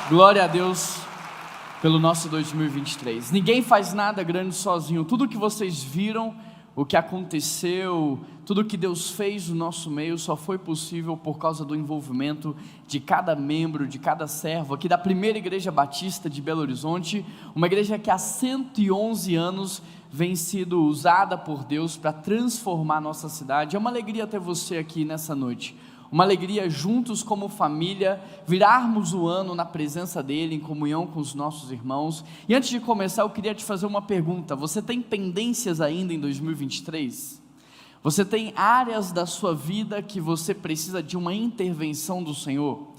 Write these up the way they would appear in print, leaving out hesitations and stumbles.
Glória a Deus pelo nosso 2023. Ninguém faz nada grande sozinho. Tudo que vocês viram, o que aconteceu, tudo que Deus fez no nosso meio só foi possível por causa do envolvimento de cada membro, de cada servo aqui da primeira igreja batista de Belo Horizonte, uma igreja que há 111 anos vem sido usada por Deus para transformar a nossa cidade. É uma alegria ter você aqui nessa noite. Uma alegria juntos como família, virarmos o ano na presença dEle, em comunhão com os nossos irmãos. E antes de começar, eu queria te fazer uma pergunta: você tem pendências ainda em 2023? Você tem áreas da sua vida que você precisa de uma intervenção do Senhor?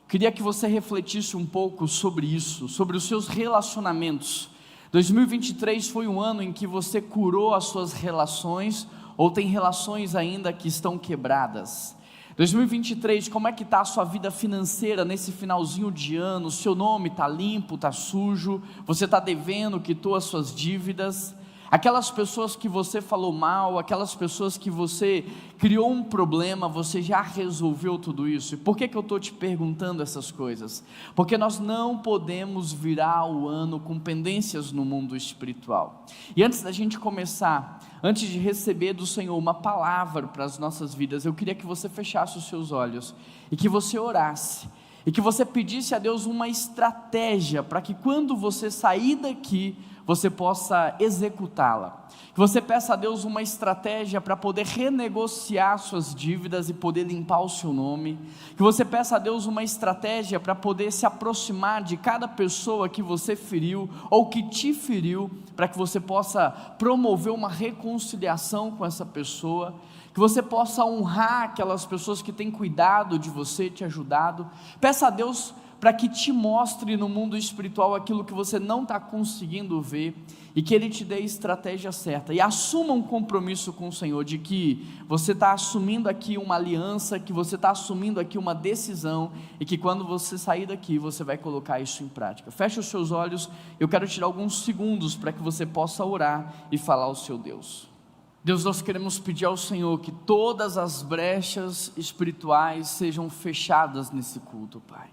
Queria que você refletisse um pouco sobre isso, sobre os seus relacionamentos. 2023 foi um ano em que você curou as suas relações, ou tem relações ainda que estão quebradas? 2023, como é que está a sua vida financeira nesse finalzinho de ano? O seu nome está limpo, está sujo? Você está devendo, quitou as suas dívidas? Aquelas pessoas que você falou mal, aquelas pessoas que você criou um problema, você já resolveu tudo isso? E por que eu estou te perguntando essas coisas? Porque nós não podemos virar o ano com pendências no mundo espiritual. E antes da gente começar, antes de receber do Senhor uma palavra para as nossas vidas, eu queria que você fechasse os seus olhos e que você orasse. E que você pedisse a Deus uma estratégia para que quando você sair daqui, você possa executá-la. Que você peça a Deus uma estratégia para poder renegociar suas dívidas e poder limpar o seu nome. Que você peça a Deus uma estratégia para poder se aproximar de cada pessoa que você feriu ou que te feriu, para que você possa promover uma reconciliação com essa pessoa. Que você possa honrar aquelas pessoas que têm cuidado de você, te ajudado. Peça a Deus para que te mostre no mundo espiritual aquilo que você não está conseguindo ver, e que Ele te dê a estratégia certa, e assuma um compromisso com o Senhor, de que você está assumindo aqui uma aliança, que você está assumindo aqui uma decisão, e que quando você sair daqui, você vai colocar isso em prática. Feche os seus olhos, eu quero tirar alguns segundos para que você possa orar e falar ao seu Deus. Deus, nós queremos pedir ao Senhor que todas as brechas espirituais sejam fechadas nesse culto, Pai.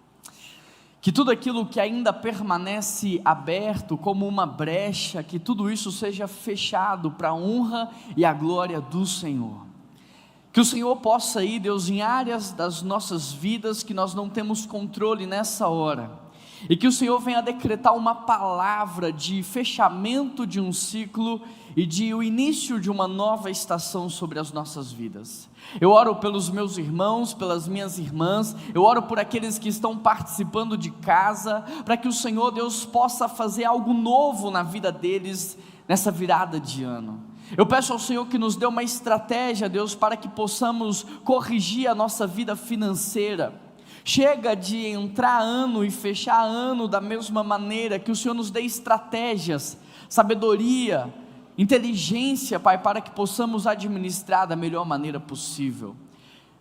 Que tudo aquilo que ainda permanece aberto como uma brecha, que tudo isso seja fechado para a honra e a glória do Senhor. Que o Senhor possa ir, Deus, em áreas das nossas vidas que nós não temos controle nessa hora, e que o Senhor venha decretar uma palavra de fechamento de um ciclo e de o início de uma nova estação sobre as nossas vidas. Eu oro pelos meus irmãos, pelas minhas irmãs, eu oro por aqueles que estão participando de casa, para que o Senhor, Deus, possa fazer algo novo na vida deles nessa virada de ano. Eu peço ao Senhor que nos dê uma estratégia, Deus, para que possamos corrigir a nossa vida financeira. Chega de entrar ano e fechar ano da mesma maneira. Que o Senhor nos dê estratégias, sabedoria, inteligência, Pai, para que possamos administrar da melhor maneira possível.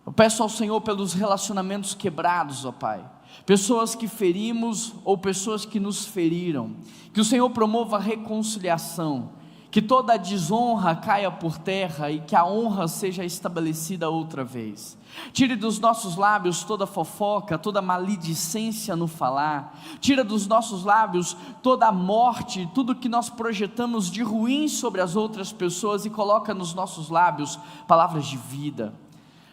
Eu peço ao Senhor pelos relacionamentos quebrados, ó Pai, pessoas que ferimos ou pessoas que nos feriram, que o Senhor promova a reconciliação, que toda a desonra caia por terra e que a honra seja estabelecida outra vez. Tire dos nossos lábios toda fofoca, toda maledicência no falar. Tira dos nossos lábios toda a morte, tudo que nós projetamos de ruim sobre as outras pessoas, e coloca nos nossos lábios palavras de vida.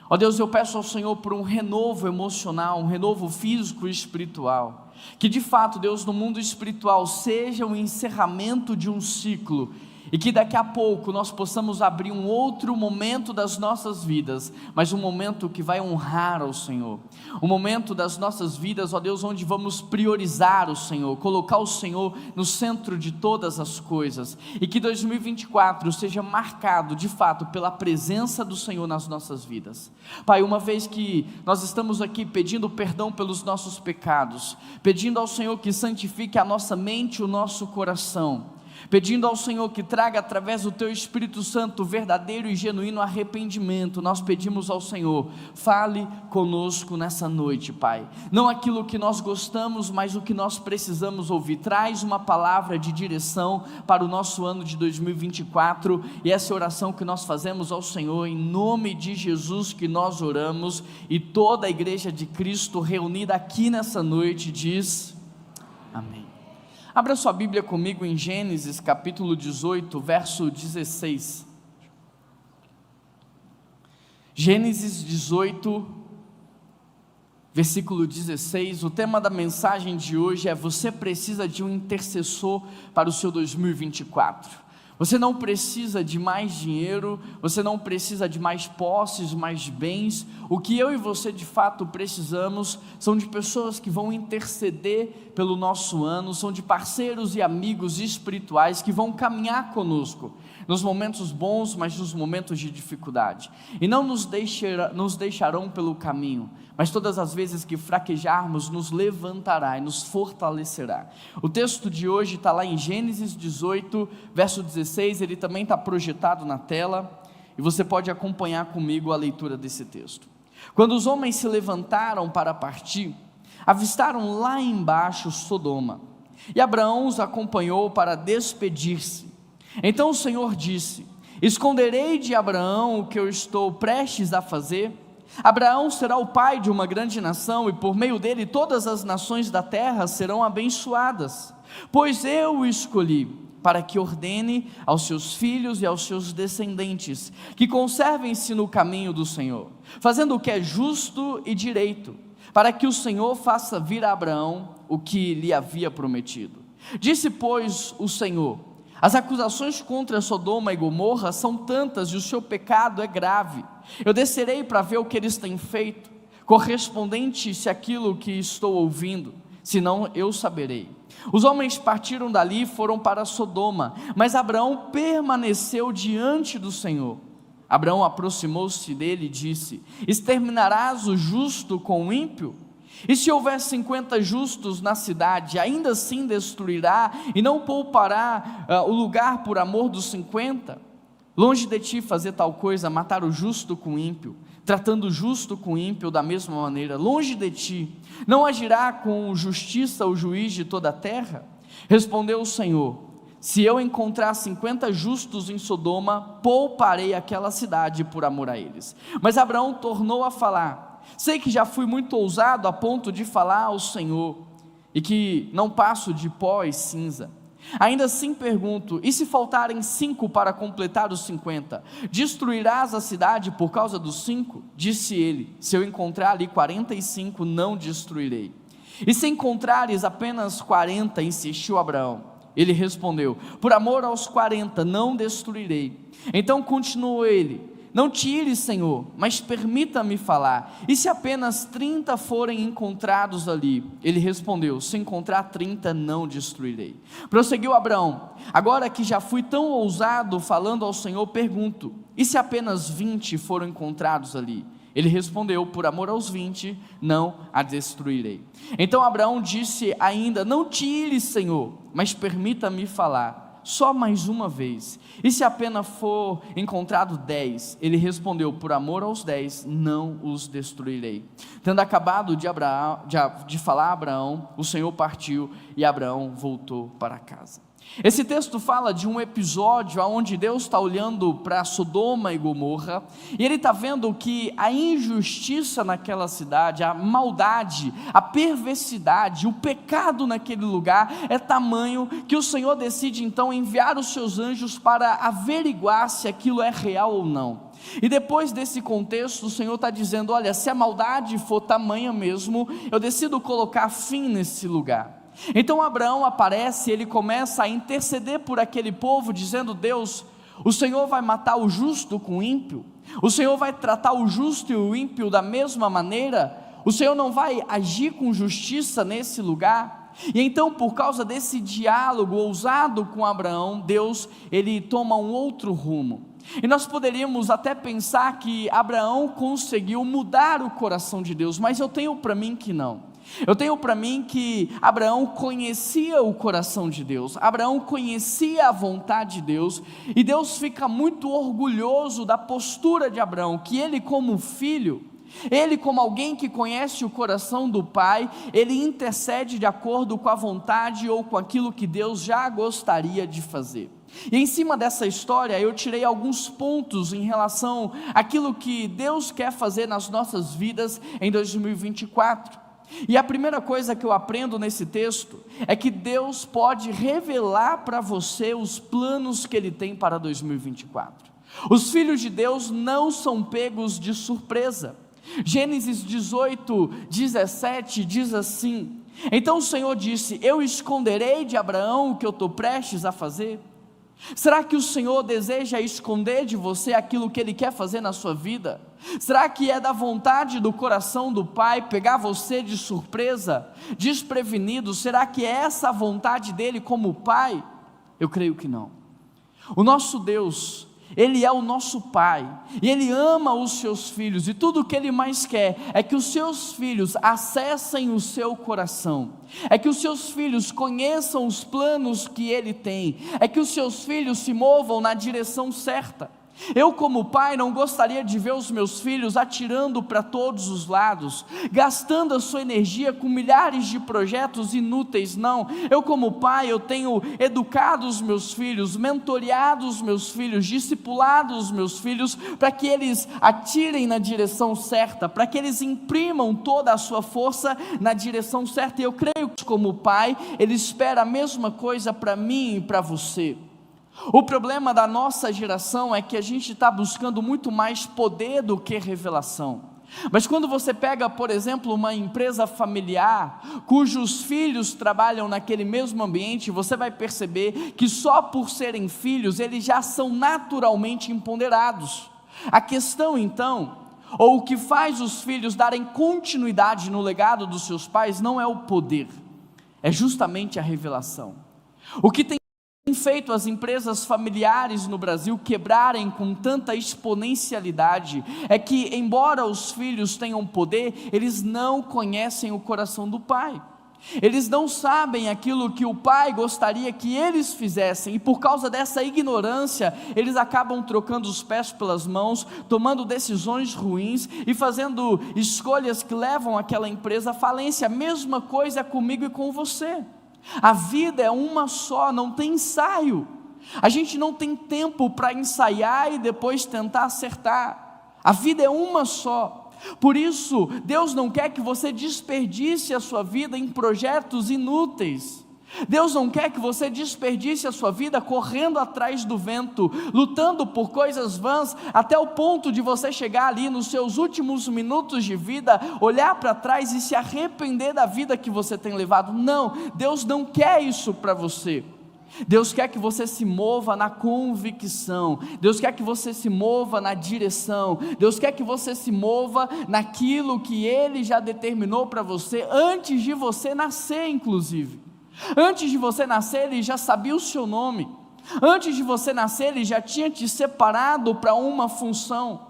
Ó Deus, eu peço ao Senhor por um renovo emocional, um renovo físico e espiritual. Que de fato, Deus, no mundo espiritual seja o encerramento de um ciclo, e que daqui a pouco nós possamos abrir um outro momento das nossas vidas, mas um momento que vai honrar ao Senhor, um momento das nossas vidas, ó Deus, onde vamos priorizar o Senhor, colocar o Senhor no centro de todas as coisas, e que 2024 seja marcado de fato pela presença do Senhor nas nossas vidas. Pai, uma vez que nós estamos aqui pedindo perdão pelos nossos pecados, pedindo ao Senhor que santifique a nossa mente e o nosso coração, pedindo ao Senhor que traga através do Teu Espírito Santo verdadeiro e genuíno arrependimento, nós pedimos ao Senhor, fale conosco nessa noite, Pai, não aquilo que nós gostamos, mas o que nós precisamos ouvir. Traz uma palavra de direção para o nosso ano de 2024, e essa oração que nós fazemos ao Senhor, em nome de Jesus que nós oramos, e toda a igreja de Cristo reunida aqui nessa noite diz... Amém. Abra sua Bíblia comigo em Gênesis capítulo 18, verso 16. Gênesis 18, versículo 16, o tema da mensagem de hoje é: você precisa de um intercessor para o seu 2024. Você não precisa de mais dinheiro, você não precisa de mais posses, mais bens. O que eu e você de fato precisamos são de pessoas que vão interceder pelo nosso ano, são de parceiros e amigos espirituais que vão caminhar conosco nos momentos bons, mas nos momentos de dificuldade, e não nos deixarão pelo caminho, mas todas as vezes que fraquejarmos, nos levantará e nos fortalecerá. O texto de hoje está lá em Gênesis 18, verso 16, ele também está projetado na tela, e você pode acompanhar comigo a leitura desse texto. Quando os homens se levantaram para partir, avistaram lá embaixo Sodoma, e Abraão os acompanhou para despedir-se. Então o Senhor disse: esconderei de Abraão o que eu estou prestes a fazer? Abraão será o pai de uma grande nação, e por meio dele todas as nações da terra serão abençoadas, pois eu o escolhi para que ordene aos seus filhos e aos seus descendentes que conservem-se no caminho do Senhor, fazendo o que é justo e direito, para que o Senhor faça vir a Abraão o que lhe havia prometido. Disse, pois, o Senhor: as acusações contra Sodoma e Gomorra são tantas e o seu pecado é grave. Eu descerei para ver o que eles têm feito, correspondente-se àquilo que estou ouvindo, senão eu saberei. Os homens partiram dali e foram para Sodoma, mas Abraão permaneceu diante do Senhor. Abraão aproximou-se dele e disse: exterminarás o justo com o ímpio? E se houver 50 justos na cidade, ainda assim destruirá e não poupará o lugar por amor dos 50? Longe de ti fazer tal coisa, matar o justo com o ímpio, tratando o justo com o ímpio da mesma maneira. Longe de ti, não agirá com justiça o juiz de toda a terra? Respondeu o Senhor: se eu encontrar 50 justos em Sodoma, pouparei aquela cidade por amor a eles. Mas Abraão tornou a falar: sei que já fui muito ousado a ponto de falar ao Senhor, e que não passo de pó e cinza. Ainda assim pergunto: e se faltarem 5 para completar os 50? Destruirás a cidade por causa dos 5? Disse ele: se eu encontrar ali 45, não destruirei. E se encontrares apenas 40? Insistiu Abraão. Ele respondeu: por amor aos 40 não destruirei. Então continuou ele: não tires, Senhor, mas permita-me falar. E se apenas 30 forem encontrados ali? Ele respondeu: se encontrar 30, não destruirei. Prosseguiu Abraão: agora que já fui tão ousado falando ao Senhor, pergunto: e se apenas 20 foram encontrados ali? Ele respondeu: por amor aos 20, não a destruirei. Então Abraão disse ainda: não tires, Senhor, mas permita-me falar só mais uma vez. E se apenas for encontrado 10? Ele respondeu: por amor aos 10, não os destruirei. Tendo acabado de falar a Abraão, o Senhor partiu e Abraão voltou para casa. Esse texto fala de um episódio onde Deus está olhando para Sodoma e Gomorra, e Ele está vendo que a injustiça naquela cidade, a maldade, a perversidade, o pecado naquele lugar é tamanho que o Senhor decide então enviar os seus anjos para averiguar se aquilo é real ou não. E depois desse contexto, o Senhor está dizendo: olha, se a maldade for tamanha mesmo, eu decido colocar fim nesse lugar. Então Abraão aparece, ele começa a interceder por aquele povo, dizendo: Deus, o Senhor vai matar o justo com o ímpio? O Senhor vai tratar o justo e o ímpio da mesma maneira? O Senhor não vai agir com justiça nesse lugar? E então, por causa desse diálogo ousado com Abraão, Deus, ele toma um outro rumo. E nós poderíamos até pensar que Abraão conseguiu mudar o coração de Deus, mas eu tenho para mim que não. Eu tenho para mim que Abraão conhecia o coração de Deus, Abraão conhecia a vontade de Deus, e Deus fica muito orgulhoso da postura de Abraão, que ele como filho, ele como alguém que conhece o coração do Pai, ele intercede de acordo com a vontade ou com aquilo que Deus já gostaria de fazer. E em cima dessa história eu tirei alguns pontos em relação àquilo que Deus quer fazer nas nossas vidas em 2024. E a primeira coisa que eu aprendo nesse texto é que Deus pode revelar para você os planos que Ele tem para 2024. Os filhos de Deus não são pegos de surpresa. Gênesis 18:17 diz assim: então o Senhor disse: eu esconderei de Abraão o que eu estou prestes a fazer? Será que o Senhor deseja esconder de você aquilo que Ele quer fazer na sua vida? Será que é da vontade do coração do Pai pegar você de surpresa, desprevenido? Será que é essa a vontade dEle como Pai? Eu creio que não. O nosso Deus, Ele é o nosso Pai, e Ele ama os seus filhos, e tudo o que Ele mais quer é que os seus filhos acessem o seu coração, é que os seus filhos conheçam os planos que Ele tem, é que os seus filhos se movam na direção certa. Eu, como pai, não gostaria de ver os meus filhos atirando para todos os lados, gastando a sua energia com milhares de projetos inúteis. Não, eu, como pai, eu tenho educado os meus filhos, mentoreado os meus filhos, discipulado os meus filhos, para que eles atirem na direção certa, para que eles imprimam toda a sua força na direção certa. E eu creio que, como pai, Ele espera a mesma coisa para mim e para você. O problema da nossa geração é que a gente está buscando muito mais poder do que revelação. Mas quando você pega, por exemplo, uma empresa familiar, cujos filhos trabalham naquele mesmo ambiente, você vai perceber que só por serem filhos, eles já são naturalmente empoderados. A questão então, ou o que faz os filhos darem continuidade no legado dos seus pais, não é o poder, é justamente a revelação. O que tem feito as empresas familiares no Brasil quebrarem com tanta exponencialidade é que, embora os filhos tenham poder, eles não conhecem o coração do pai. Eles não sabem aquilo que o pai gostaria que eles fizessem, e por causa dessa ignorância, eles acabam trocando os pés pelas mãos, tomando decisões ruins e fazendo escolhas que levam aquela empresa à falência. A mesma coisa é comigo e com você. A vida é uma só, não tem ensaio. A gente não tem tempo para ensaiar e depois tentar acertar. A vida é uma só. Por isso, Deus não quer que você desperdice a sua vida em projetos inúteis. Deus não quer que você desperdice a sua vida correndo atrás do vento, lutando por coisas vãs, até o ponto de você chegar ali nos seus últimos minutos de vida, olhar para trás e se arrepender da vida que você tem levado. Não, Deus não quer isso para você. Deus quer que você se mova na convicção, Deus quer que você se mova na direção, Deus quer que você se mova naquilo que Ele já determinou para você, antes de você nascer inclusive. Antes de você nascer, Ele já sabia o seu nome. Antes de você nascer, Ele já tinha te separado para uma função.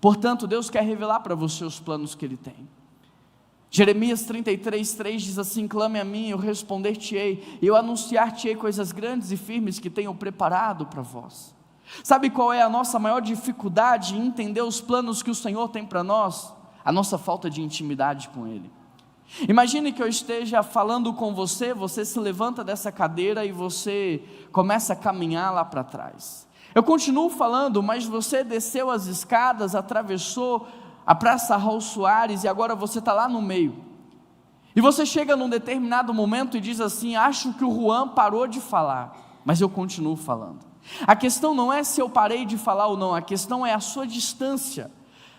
Portanto, Deus quer revelar para você os planos que Ele tem. Jeremias 33:3 diz assim: clame a mim, eu responder-te-ei, eu anunciar-te-ei coisas grandes e firmes que tenho preparado para vós. Sabe qual é a nossa maior dificuldade em entender os planos que o Senhor tem para nós? A nossa falta de intimidade com Ele. Imagine que eu esteja falando com você, você se levanta dessa cadeira e você começa a caminhar lá para trás. Eu continuo falando, mas você desceu as escadas, atravessou a Praça Raul Soares e agora você está lá no meio. E você chega num determinado momento e diz assim: acho que o Juan parou de falar, mas eu continuo falando. A questão não é se eu parei de falar ou não, a questão é a sua distância.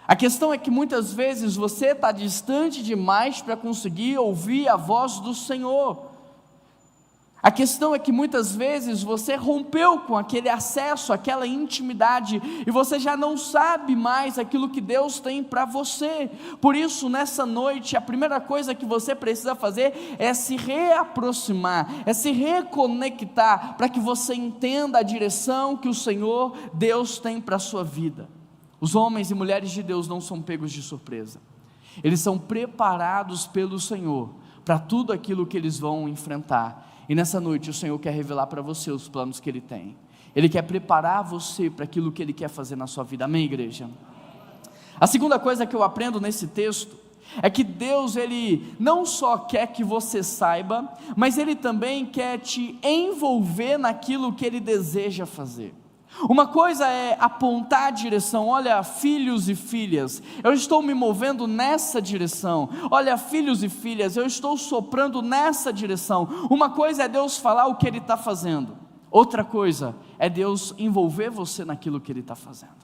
A questão é que muitas vezes você está distante demais para conseguir ouvir a voz do Senhor. A questão é que muitas vezes você rompeu com aquele acesso, aquela intimidade, e você já não sabe mais aquilo que Deus tem para você. Por isso, nessa noite, a primeira coisa que você precisa fazer é se reaproximar, é se reconectar, para que você entenda a direção que o Senhor, Deus, tem para a sua vida. Os homens e mulheres de Deus não são pegos de surpresa. Eles são preparados pelo Senhor para tudo aquilo que eles vão enfrentar. E nessa noite o Senhor quer revelar para você os planos que Ele tem. Ele quer preparar você para aquilo que Ele quer fazer na sua vida. Amém, igreja? A segunda coisa que eu aprendo nesse texto é que Deus, Ele não só quer que você saiba, mas Ele também quer te envolver naquilo que Ele deseja fazer. Uma coisa é apontar a direção, olha, filhos e filhas, eu estou me movendo nessa direção, olha, filhos e filhas, eu estou soprando nessa direção. Uma coisa é Deus falar o que Ele está fazendo, outra coisa é Deus envolver você naquilo que Ele está fazendo.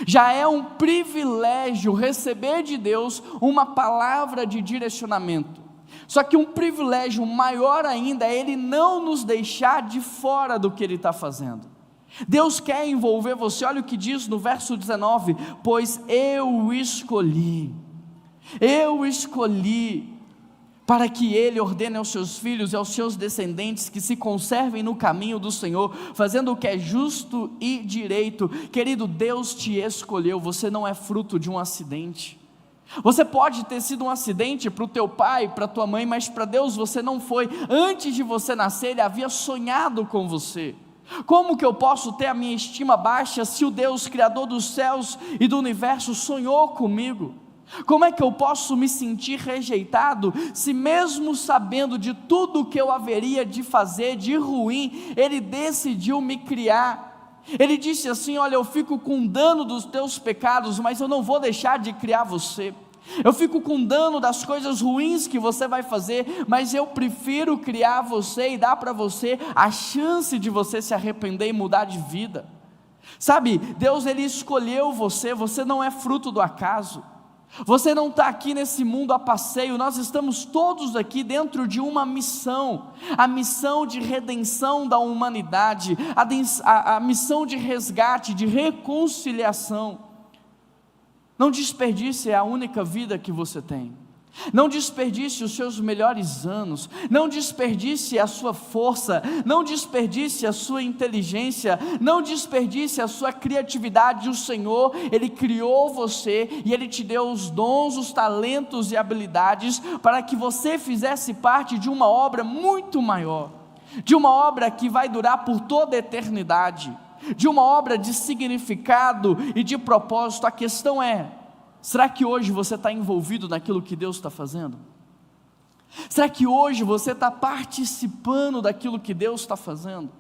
Já é um privilégio receber de Deus uma palavra de direcionamento, só que um privilégio maior ainda é Ele não nos deixar de fora do que Ele está fazendo. Deus quer envolver você, olha o que diz no verso 19, pois eu escolhi para que Ele ordene aos seus filhos e aos seus descendentes que se conservem no caminho do Senhor, fazendo o que é justo e direito. Querido, Deus te escolheu, você não é fruto de um acidente. Você pode ter sido um acidente para o teu pai, para a tua mãe, mas para Deus você não foi. Antes de você nascer, Ele havia sonhado com você. Como que eu posso ter a minha estima baixa se o Deus Criador dos céus e do universo sonhou comigo? Como é que eu posso me sentir rejeitado, se mesmo sabendo de tudo que eu haveria de fazer de ruim, Ele decidiu me criar? Ele disse assim, olha, eu fico com dano dos teus pecados, mas eu não vou deixar de criar você. Eu fico com dano das coisas ruins que você vai fazer, mas eu prefiro criar você e dar para você a chance de você se arrepender e mudar de vida. Sabe, Deus Ele escolheu você, você não é fruto do acaso. Você não está aqui nesse mundo a passeio, nós estamos todos aqui dentro de uma missão, a missão de redenção da humanidade, a missão de resgate, de reconciliação. Não desperdice a única vida que você tem, não desperdice os seus melhores anos, não desperdice a sua força, não desperdice a sua inteligência, não desperdice a sua criatividade. O Senhor, Ele criou você e Ele te deu os dons, os talentos e habilidades para que você fizesse parte de uma obra muito maior, de uma obra que vai durar por toda a eternidade, de uma obra de significado e de propósito. A questão é, será que hoje você está envolvido naquilo que Deus está fazendo? Será que hoje você está participando daquilo que Deus está fazendo?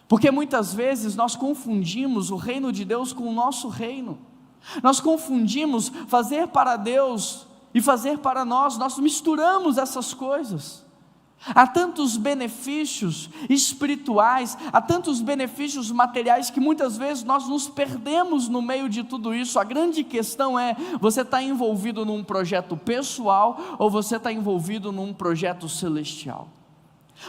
Porque muitas vezes nós confundimos o reino de Deus com o nosso reino, nós confundimos fazer para Deus e fazer para nós misturamos essas coisas. Há tantos benefícios espirituais, há tantos benefícios materiais que muitas vezes nós nos perdemos no meio de tudo isso. A grande questão é, você está envolvido num projeto pessoal ou você está envolvido num projeto celestial?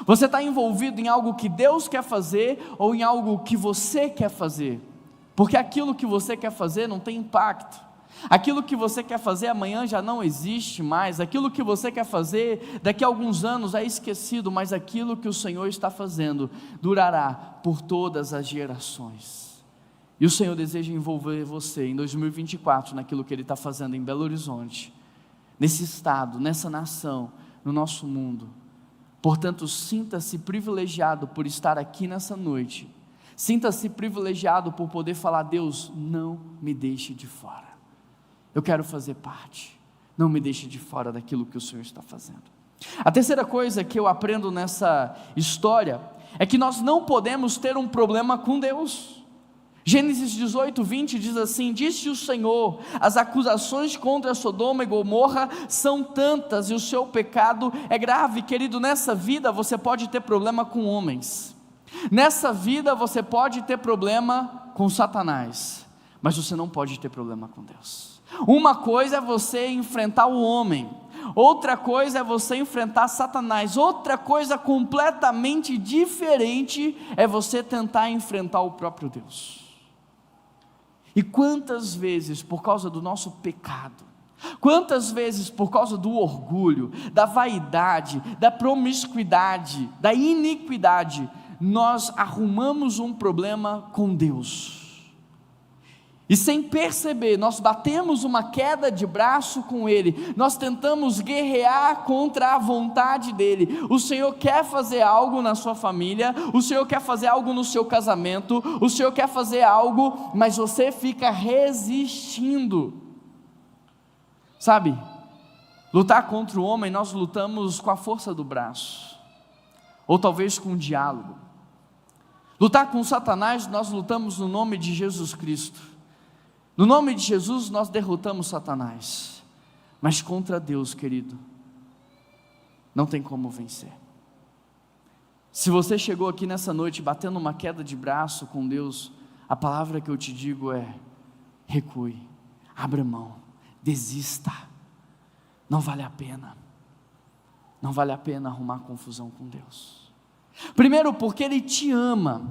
Você está envolvido em algo que Deus quer fazer ou em algo que você quer fazer? Porque aquilo que você quer fazer não tem impacto. Aquilo que você quer fazer amanhã já não existe mais, aquilo que você quer fazer daqui a alguns anos é esquecido, mas aquilo que o Senhor está fazendo durará por todas as gerações. E o Senhor deseja envolver você em 2024 naquilo que Ele está fazendo em Belo Horizonte, nesse estado, nessa nação, no nosso mundo. Portanto, sinta-se privilegiado por estar aqui nessa noite, sinta-se privilegiado por poder falar: Deus, não me deixe de fora. Eu quero fazer parte, não me deixe de fora daquilo que o Senhor está fazendo. A terceira coisa que eu aprendo nessa história é que nós não podemos ter um problema com Deus. Gênesis 18, 20 diz assim: disse o Senhor, as acusações contra Sodoma e Gomorra são tantas e o seu pecado é grave. Querido, nessa vida você pode ter problema com homens, nessa vida você pode ter problema com Satanás, mas você não pode ter problema com Deus. Uma coisa é você enfrentar o homem, outra coisa é você enfrentar Satanás, outra coisa completamente diferente é você tentar enfrentar o próprio Deus. E quantas vezes por causa do nosso pecado, quantas vezes por causa do orgulho, da vaidade, da promiscuidade, da iniquidade, nós arrumamos um problema com Deus. E sem perceber, nós batemos uma queda de braço com Ele, nós tentamos guerrear contra a vontade dEle. O Senhor quer fazer algo na sua família, o Senhor quer fazer algo no seu casamento, o Senhor quer fazer algo, mas você fica resistindo. Sabe, lutar contra o homem, nós lutamos com a força do braço, ou talvez com o diálogo. Lutar com Satanás, nós lutamos no nome de Jesus Cristo. No nome de Jesus nós derrotamos Satanás. Mas contra Deus, querido, não tem como vencer. Se você chegou aqui nessa noite batendo uma queda de braço com Deus, a palavra que eu te digo é: recue, abra mão, desista. Não vale a pena. Não vale a pena arrumar confusão com Deus. Primeiro, porque Ele te ama.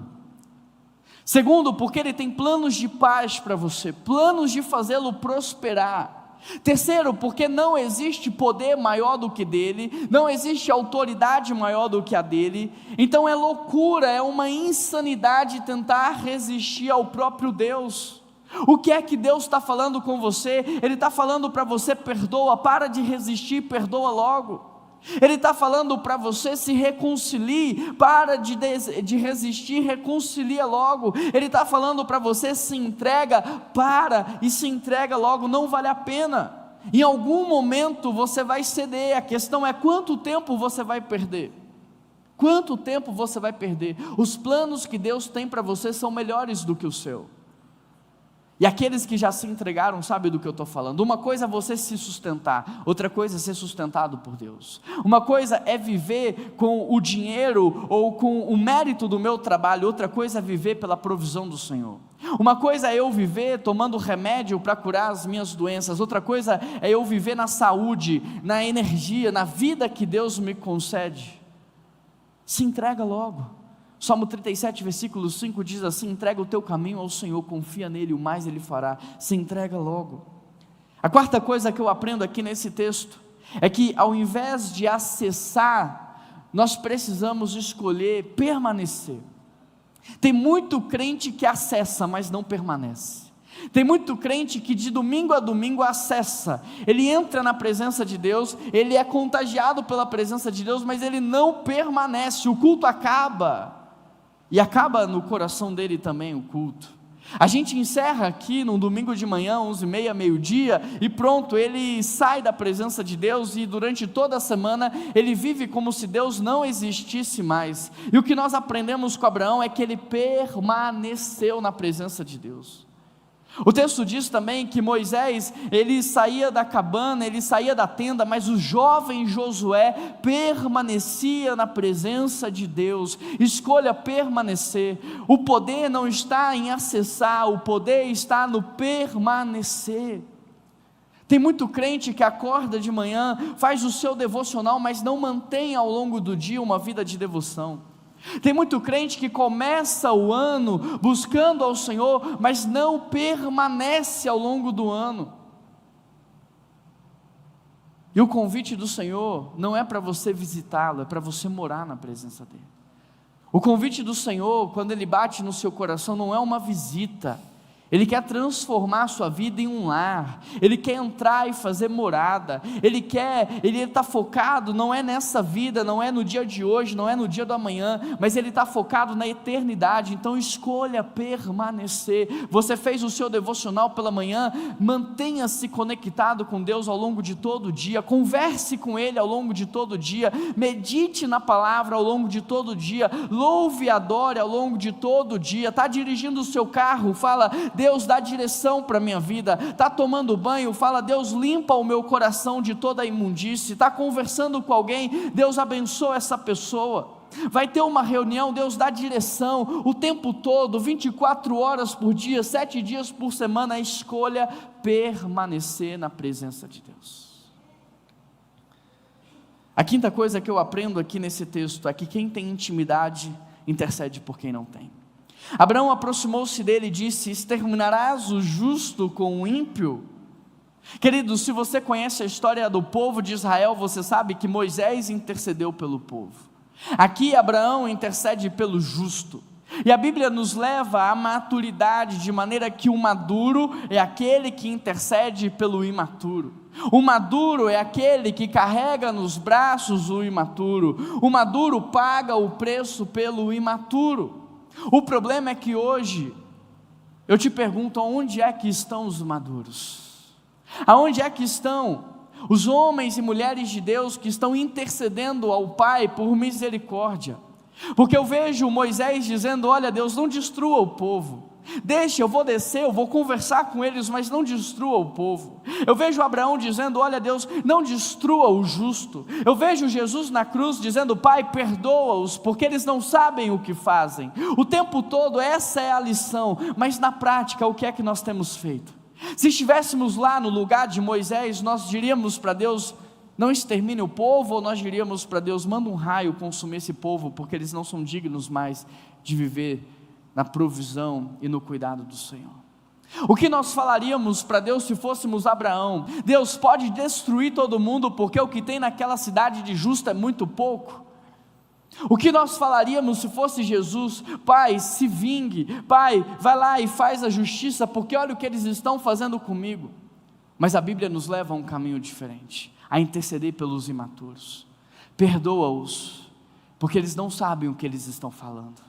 Segundo, porque Ele tem planos de paz para você, planos de fazê-lo prosperar. Terceiro, porque não existe poder maior do que dele, não existe autoridade maior do que a dele. Então é loucura, é uma insanidade tentar resistir ao próprio Deus. O que é que Deus está falando com você? Ele está falando para você: perdoa, para de resistir, perdoa logo. Ele está falando para você: se reconcilie, para de resistir, reconcilia logo. Ele está falando para você: se entrega, para e se entrega logo, não vale a pena. Em algum momento você vai ceder, a questão é quanto tempo você vai perder. Quanto tempo você vai perder? Os planos que Deus tem para você são melhores do que o seu. E aqueles que já se entregaram sabem do que eu estou falando. Uma coisa é você se sustentar, outra coisa é ser sustentado por Deus. Uma coisa é viver com o dinheiro ou com o mérito do meu trabalho, outra coisa é viver pela provisão do Senhor. Uma coisa é eu viver tomando remédio para curar as minhas doenças, outra coisa é eu viver na saúde, na energia, na vida que Deus me concede. Se entrega logo. Salmo 37, versículo 5 diz assim: entrega o teu caminho ao Senhor, confia nele, o mais ele fará. Se entrega logo. A quarta coisa que eu aprendo aqui nesse texto é que ao invés de acessar, nós precisamos escolher permanecer. Tem muito crente que acessa, mas não permanece. Tem muito crente que de domingo a domingo acessa, ele entra na presença de Deus, ele é contagiado pela presença de Deus, mas ele não permanece. O culto acaba, e acaba no coração dele também o culto. A gente encerra aqui num domingo de manhã, 11h30, meio-dia, e pronto, ele sai da presença de Deus, e durante toda a semana, ele vive como se Deus não existisse mais. E o que nós aprendemos com Abraão é que ele permaneceu na presença de Deus. O texto diz também que Moisés, ele saía da cabana, ele saía da tenda, mas o jovem Josué permanecia na presença de Deus. Escolha permanecer. O poder não está em acessar, o poder está no permanecer. Tem muito crente que acorda de manhã, faz o seu devocional, mas não mantém ao longo do dia uma vida de devoção. Tem muito crente que começa o ano buscando ao Senhor, mas não permanece ao longo do ano. E o convite do Senhor não é para você visitá-lo, é para você morar na presença dEle. O convite do Senhor, quando Ele bate no seu coração, não é uma visita. Ele quer transformar a sua vida em um lar. Ele quer entrar e fazer morada. Ele está focado, não é nessa vida, não é no dia de hoje, não é no dia do amanhã, mas Ele está focado na eternidade. Então escolha permanecer. Você fez o seu devocional pela manhã, mantenha-se conectado com Deus ao longo de todo o dia, converse com Ele ao longo de todo o dia, medite na palavra ao longo de todo o dia, louve e adore ao longo de todo o dia. Está dirigindo o seu carro, fala: Deus, dá direção para a minha vida. Está tomando banho, fala: Deus, limpa o meu coração de toda a imundície. Está conversando com alguém, Deus, abençoa essa pessoa. Vai ter uma reunião, Deus, dá direção o tempo todo, 24 horas por dia, 7 dias por semana. Escolha permanecer na presença de Deus. A quinta coisa que eu aprendo aqui nesse texto é que quem tem intimidade intercede por quem não tem. Abraão aproximou-se dele e disse: exterminarás o justo com o ímpio? Querido, se você conhece a história do povo de Israel, você sabe que Moisés intercedeu pelo povo. Aqui Abraão intercede pelo justo. E a Bíblia nos leva à maturidade, de maneira que o maduro é aquele que intercede pelo imaturo. O maduro é aquele que carrega nos braços o imaturo. O maduro paga o preço pelo imaturo. O problema é que hoje, eu te pergunto, aonde é que estão os maduros? Aonde é que estão os homens e mulheres de Deus que estão intercedendo ao Pai por misericórdia? Porque eu vejo Moisés dizendo: olha Deus, não destrua o povo, deixa, eu vou descer, eu vou conversar com eles, mas não destrua o povo. Eu vejo Abraão dizendo: olha Deus, não destrua o justo. Eu vejo Jesus na cruz dizendo: Pai, perdoa-os, porque eles não sabem o que fazem. O tempo todo essa é a lição, mas na prática o que é que nós temos feito? Se estivéssemos lá no lugar de Moisés, nós diríamos para Deus: não extermine o povo, ou nós diríamos para Deus: manda um raio consumir esse povo, porque eles não são dignos mais de viver na provisão e no cuidado do Senhor? O que nós falaríamos para Deus se fôssemos Abraão? Deus, pode destruir todo mundo, porque o que tem naquela cidade de justo é muito pouco. O que nós falaríamos se fosse Jesus? Pai, se vingue, Pai, vai lá e faz a justiça, porque olha o que eles estão fazendo comigo. Mas a Bíblia nos leva a um caminho diferente, a interceder pelos imaturos. Perdoa-os, porque eles não sabem o que eles estão falando.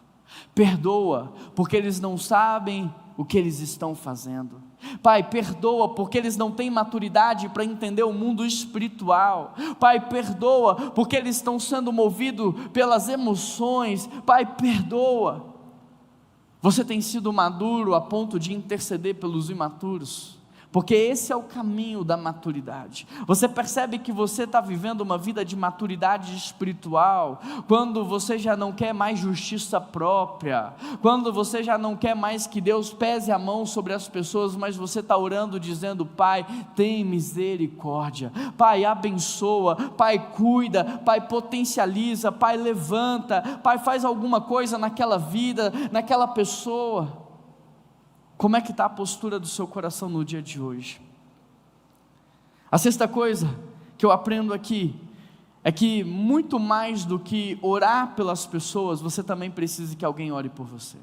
Perdoa, porque eles não sabem o que eles estão fazendo. Pai, perdoa, porque eles não têm maturidade para entender o mundo espiritual. Pai, perdoa, porque eles estão sendo movidos pelas emoções. Pai, perdoa. Você tem sido maduro a ponto de interceder pelos imaturos? Porque esse é o caminho da maturidade. Você percebe que você está vivendo uma vida de maturidade espiritual quando você já não quer mais justiça própria, quando você já não quer mais que Deus pese a mão sobre as pessoas, mas você está orando dizendo: Pai, tem misericórdia, Pai, abençoa, Pai, cuida, Pai, potencializa, Pai, levanta, Pai, faz alguma coisa naquela vida, naquela pessoa. Como é que está a postura do seu coração no dia de hoje? A sexta coisa que eu aprendo aqui é que muito mais do que orar pelas pessoas, você também precisa que alguém ore por você.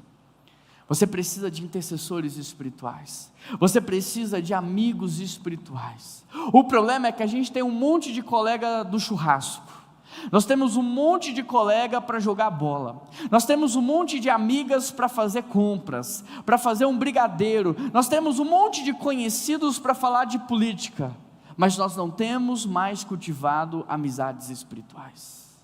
Você precisa de intercessores espirituais, você precisa de amigos espirituais. O problema é que a gente tem um monte de colega do churrasco, nós temos um monte de colega para jogar bola, nós temos um monte de amigas para fazer compras, para fazer um brigadeiro, nós temos um monte de conhecidos para falar de política, mas nós não temos mais cultivado amizades espirituais.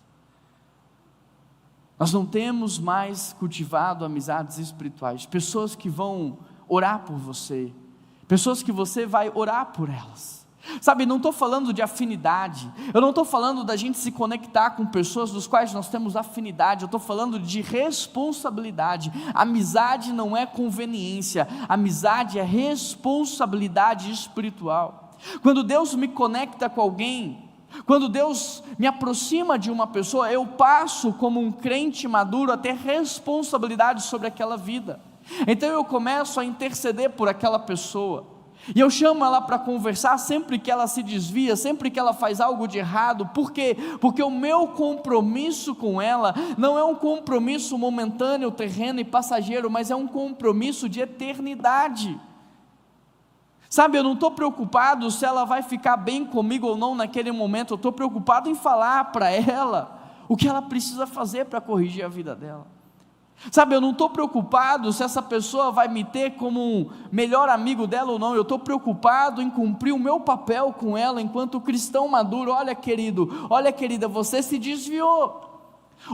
Nós não temos mais cultivado amizades espirituais, pessoas que vão orar por você, pessoas que você vai orar por elas. Sabe, não estou falando de afinidade, eu não estou falando da gente se conectar com pessoas dos quais nós temos afinidade, eu estou falando de responsabilidade. Amizade não é conveniência, amizade é responsabilidade espiritual. Quando Deus me conecta com alguém, quando Deus me aproxima de uma pessoa, eu passo como um crente maduro a ter responsabilidade sobre aquela vida. Então eu começo a interceder por aquela pessoa, e eu chamo ela para conversar sempre que ela se desvia, sempre que ela faz algo de errado. Por quê? Porque o meu compromisso com ela não é um compromisso momentâneo, terreno e passageiro, mas é um compromisso de eternidade. Sabe, eu não estou preocupado se ela vai ficar bem comigo ou não naquele momento, eu estou preocupado em falar para ela o que ela precisa fazer para corrigir a vida dela. Sabe, eu não estou preocupado se essa pessoa vai me ter como um melhor amigo dela ou não, eu estou preocupado em cumprir o meu papel com ela enquanto cristão maduro. Olha querido, olha querida, você se desviou,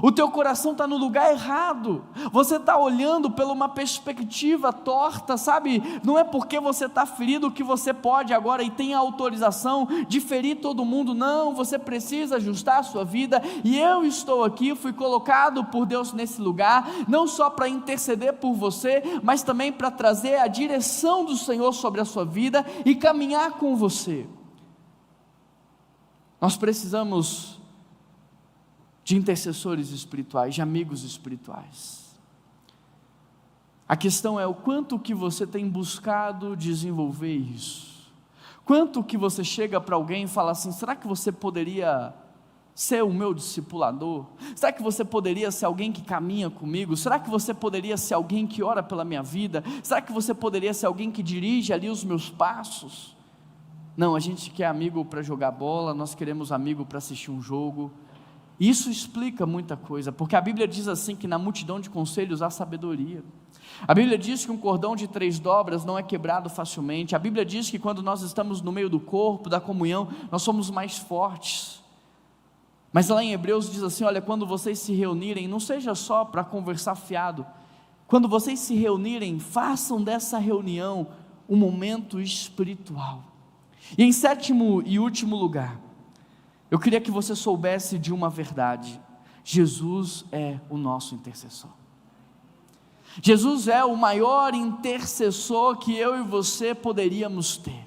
o teu coração está no lugar errado, você está olhando por uma perspectiva torta, sabe, não é porque você está ferido que você pode agora e tem a autorização de ferir todo mundo, não, você precisa ajustar a sua vida, e eu estou aqui, fui colocado por Deus nesse lugar, não só para interceder por você, mas também para trazer a direção do Senhor sobre a sua vida e caminhar com você. Nós precisamos de intercessores espirituais, de amigos espirituais. A questão é o quanto que você tem buscado desenvolver isso, quanto que você chega para alguém e fala assim: será que você poderia ser o meu discipulador? Será que você poderia ser alguém que caminha comigo? Será que você poderia ser alguém que ora pela minha vida? Será que você poderia ser alguém que dirige ali os meus passos? Não, a gente quer amigo para jogar bola, nós queremos amigo para assistir um jogo. Isso explica muita coisa, porque a Bíblia diz assim que na multidão de conselhos há sabedoria. A Bíblia diz que um cordão de 3 dobras não é quebrado facilmente. A Bíblia diz que quando nós estamos no meio do corpo, da comunhão, nós somos mais fortes. Mas lá em Hebreus diz assim: olha, quando vocês se reunirem, não seja só para conversar fiado, quando vocês se reunirem, façam dessa reunião um momento espiritual. E em sétimo e último lugar, eu queria que você soubesse de uma verdade: Jesus é o nosso intercessor. Jesus é o maior intercessor que eu e você poderíamos ter.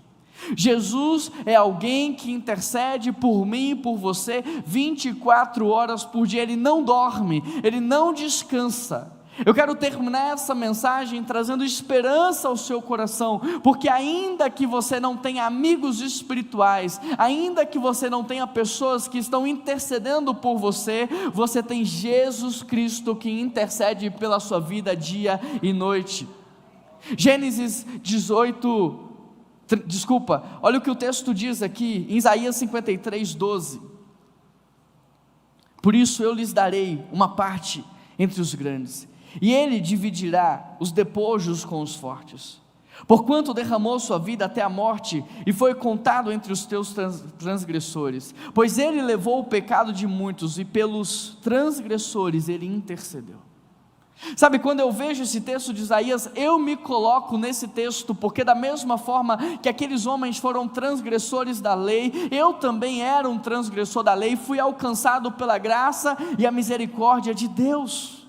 Jesus é alguém que intercede por mim e por você 24 horas por dia. Ele não dorme, Ele não descansa. Eu quero terminar essa mensagem trazendo esperança ao seu coração, porque ainda que você não tenha amigos espirituais, ainda que você não tenha pessoas que estão intercedendo por você, você tem Jesus Cristo que intercede pela sua vida dia e noite. Gênesis 18, olha o que o texto diz aqui, em Isaías 53, 12. Por isso eu lhes darei uma parte entre os grandes, e ele dividirá os despojos com os fortes, porquanto derramou sua vida até a morte, e foi contado entre os teus transgressores, pois ele levou o pecado de muitos, e pelos transgressores ele intercedeu. Sabe, quando eu vejo esse texto de Isaías, eu me coloco nesse texto, porque da mesma forma que aqueles homens foram transgressores da lei, eu também era um transgressor da lei, fui alcançado pela graça e a misericórdia de Deus.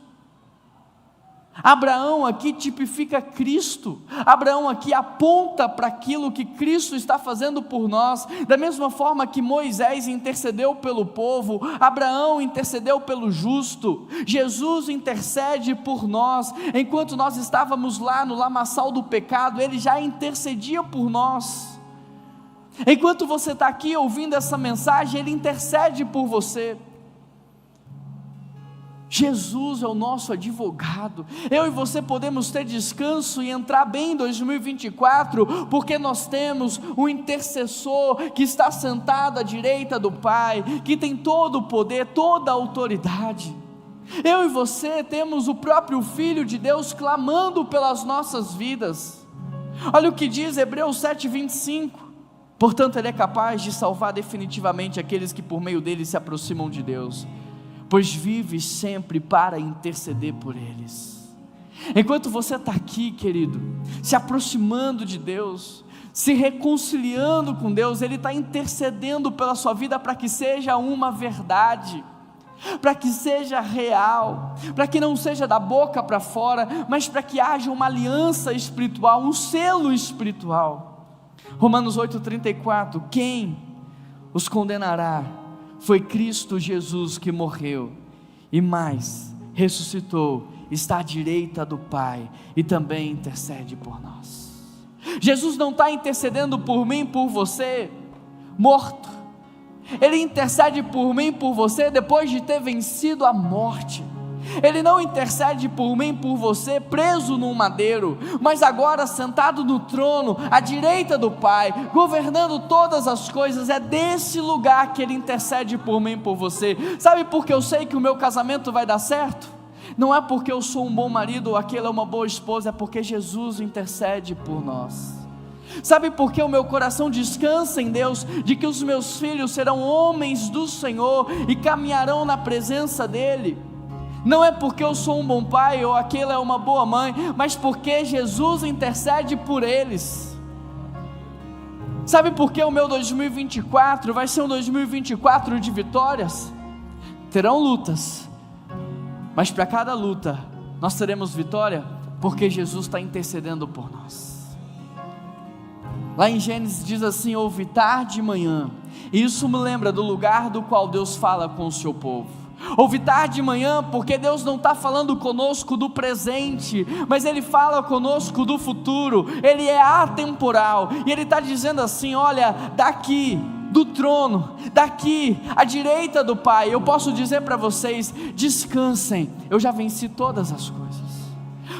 Abraão aqui tipifica Cristo, Abraão aqui aponta para aquilo que Cristo está fazendo por nós, da mesma forma que Moisés intercedeu pelo povo, Abraão intercedeu pelo justo, Jesus intercede por nós. Enquanto nós estávamos lá no lamaçal do pecado, Ele já intercedia por nós. Enquanto você está aqui ouvindo essa mensagem, Ele intercede por você. Jesus é o nosso advogado. Eu e você podemos ter descanso e entrar bem em 2024, porque nós temos um intercessor que está sentado à direita do Pai, que tem todo o poder, toda a autoridade. Eu e você temos o próprio Filho de Deus clamando pelas nossas vidas. Olha o que diz Hebreus 7:25. Portanto, Ele é capaz de salvar definitivamente aqueles que por meio dele se aproximam de Deus, pois vive sempre para interceder por eles. Enquanto você está aqui, querido, se aproximando de Deus, se reconciliando com Deus, Ele está intercedendo pela sua vida para que seja uma verdade, para que seja real, para que não seja da boca para fora, mas para que haja uma aliança espiritual, um selo espiritual. Romanos 8:34, quem os condenará? Foi Cristo Jesus que morreu, e mais, ressuscitou, está à direita do Pai, e também intercede por nós. Jesus não está intercedendo por mim, por você, morto. Ele intercede por mim, por você, depois de ter vencido a morte. Ele não intercede por mim, por você, preso num madeiro, mas agora sentado no trono, à direita do Pai, governando todas as coisas. É desse lugar que Ele intercede por mim, por você. Sabe por que eu sei que o meu casamento vai dar certo? Não é porque eu sou um bom marido ou aquela é uma boa esposa, é porque Jesus intercede por nós. Sabe por que o meu coração descansa em Deus, de que os meus filhos serão homens do Senhor e caminharão na presença dEle? Não é porque eu sou um bom pai ou aquela é uma boa mãe, mas porque Jesus intercede por eles. Sabe por que o meu 2024 vai ser um 2024 de vitórias? Terão lutas, mas para cada luta nós teremos vitória, porque Jesus está intercedendo por nós. Lá em Gênesis diz assim: ouve tarde e manhã. E isso me lembra do lugar do qual Deus fala com o seu povo. Ouve tarde de manhã, porque Deus não está falando conosco do presente, mas Ele fala conosco do futuro. Ele é atemporal, e Ele está dizendo assim: olha, daqui do trono, daqui à direita do Pai, eu posso dizer para vocês: descansem, eu já venci todas as coisas.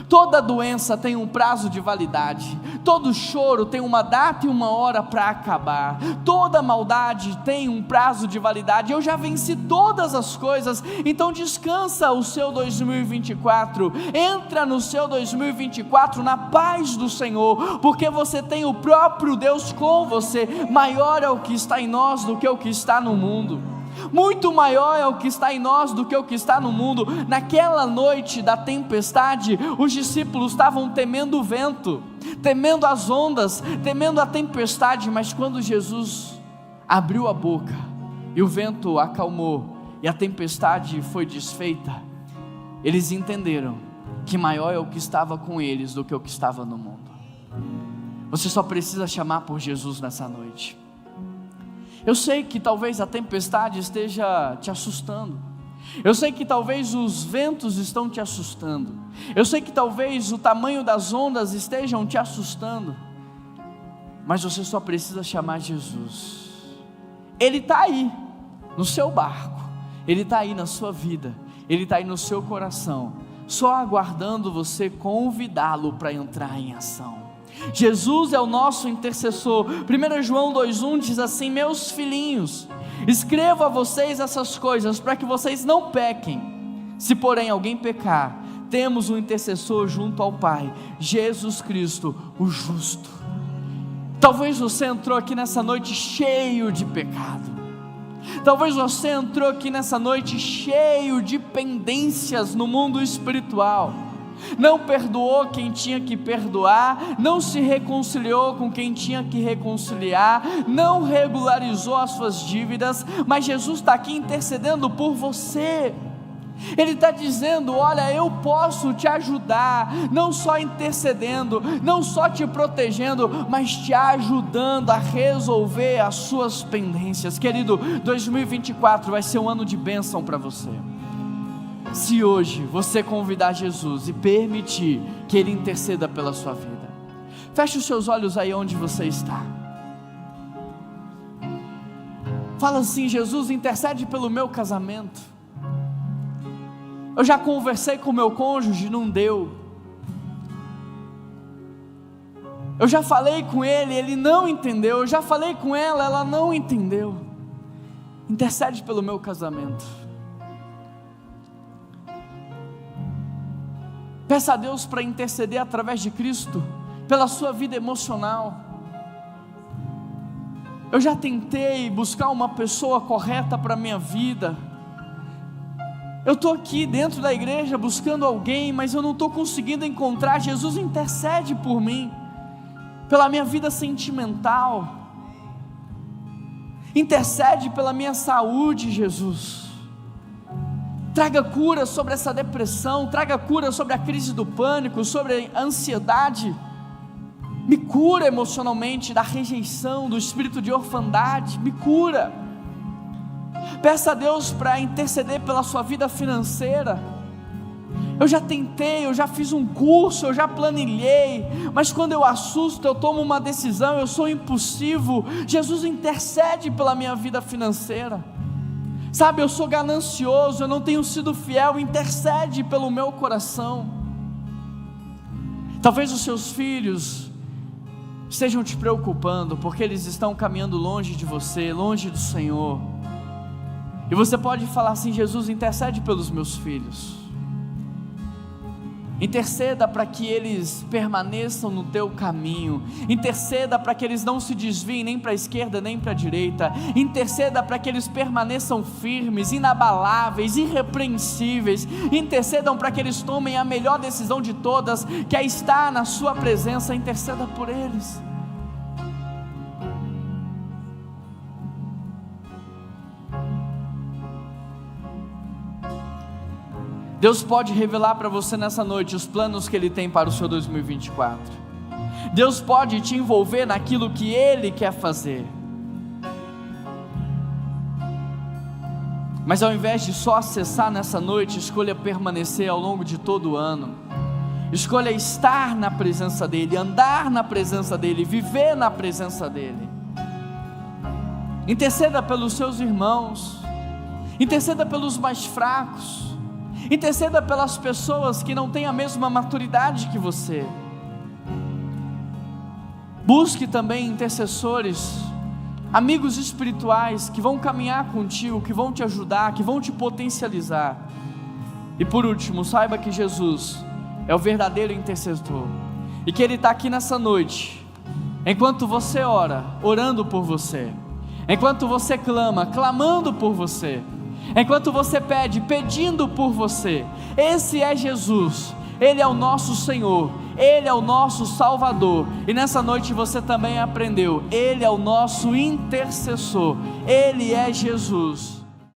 Toda doença tem um prazo de validade, todo choro tem uma data e uma hora para acabar, toda maldade tem um prazo de validade. Eu já venci todas as coisas. Então descansa o seu 2024, entra no seu 2024 na paz do Senhor, porque você tem o próprio Deus com você. Maior é o que está em nós do que o que está no mundo. Muito maior é o que está em nós do que o que está no mundo. Naquela noite da tempestade, os discípulos estavam temendo o vento, temendo as ondas, temendo a tempestade, mas quando Jesus abriu a boca e o vento acalmou e a tempestade foi desfeita, eles entenderam que maior é o que estava com eles do que o que estava no mundo. Você só precisa chamar por Jesus nessa noite. Eu sei que talvez a tempestade esteja te assustando. Eu sei que talvez os ventos estão te assustando. Eu sei que talvez o tamanho das ondas estejam te assustando. Mas você só precisa chamar Jesus. Ele está aí no seu barco. Ele está aí na sua vida. Ele está aí no seu coração, só aguardando você convidá-lo para entrar em ação. Jesus é o nosso intercessor. 1 João 2,1 diz assim: meus filhinhos, escrevo a vocês essas coisas para que vocês não pequem. Se porém alguém pecar, temos um intercessor junto ao Pai, Jesus Cristo, o justo. Talvez você entrou aqui nessa noite cheio de pecado. Talvez você entrou aqui nessa noite cheio de pendências no mundo espiritual. Não perdoou quem tinha que perdoar, não se reconciliou com quem tinha que reconciliar, não regularizou as suas dívidas, mas Jesus está aqui intercedendo por você. Ele está dizendo: olha, eu posso te ajudar, não só intercedendo, não só te protegendo, mas te ajudando a resolver as suas pendências. Querido, 2024 vai ser um ano de bênção para você. Se hoje você convidar Jesus e permitir que Ele interceda pela sua vida, feche os seus olhos aí onde você está. Fala assim: Jesus, intercede pelo meu casamento. Eu já conversei com meu cônjuge, não deu. Eu já falei com ele, ele não entendeu. Eu já falei com ela, ela não entendeu. Intercede pelo meu casamento. Peça a Deus para interceder através de Cristo pela sua vida emocional. Eu já tentei buscar uma pessoa correta para a minha vida. Eu estou aqui dentro da igreja buscando alguém, mas eu não estou conseguindo encontrar. Jesus, intercede por mim, pela minha vida sentimental. Intercede pela minha saúde, Jesus. Traga cura sobre essa depressão, traga cura sobre a crise do pânico, sobre a ansiedade. Me cura emocionalmente da rejeição, do espírito de orfandade, me cura. Peça a Deus para interceder pela sua vida financeira. Eu já tentei, eu já fiz um curso, eu já planilhei, mas quando eu assusto, eu tomo uma decisão, eu sou impulsivo. Jesus, intercede pela minha vida financeira. Sabe, eu sou ganancioso, eu não tenho sido fiel. Intercede pelo meu coração. Talvez os seus filhos estejam te preocupando, porque eles estão caminhando longe de você, longe do Senhor. E você pode falar assim: Jesus, intercede pelos meus filhos. Interceda para que eles permaneçam no teu caminho. Interceda para que eles não se desviem nem para a esquerda nem para a direita. Interceda para que eles permaneçam firmes, inabaláveis, irrepreensíveis. Intercedam para que eles tomem a melhor decisão de todas, que é estar na sua presença. Interceda por eles. Deus pode revelar para você nessa noite os planos que Ele tem para o seu 2024. Deus pode te envolver naquilo que Ele quer fazer. Mas ao invés de só acessar nessa noite, escolha permanecer ao longo de todo o ano. Escolha estar na presença dEle, andar na presença dEle, viver na presença dEle. Interceda pelos seus irmãos. Interceda pelos mais fracos. Interceda pelas pessoas que não têm a mesma maturidade que você. Busque também intercessores, amigos espirituais que vão caminhar contigo, que vão te ajudar, que vão te potencializar. E por último, saiba que Jesus é o verdadeiro intercessor e que Ele está aqui nessa noite, enquanto você ora, orando por você. Enquanto você clama, clamando por você. Enquanto você pede, pedindo por você. Esse é Jesus. Ele é o nosso Senhor. Ele é o nosso Salvador. E nessa noite você também aprendeu. Ele é o nosso intercessor. Ele é Jesus.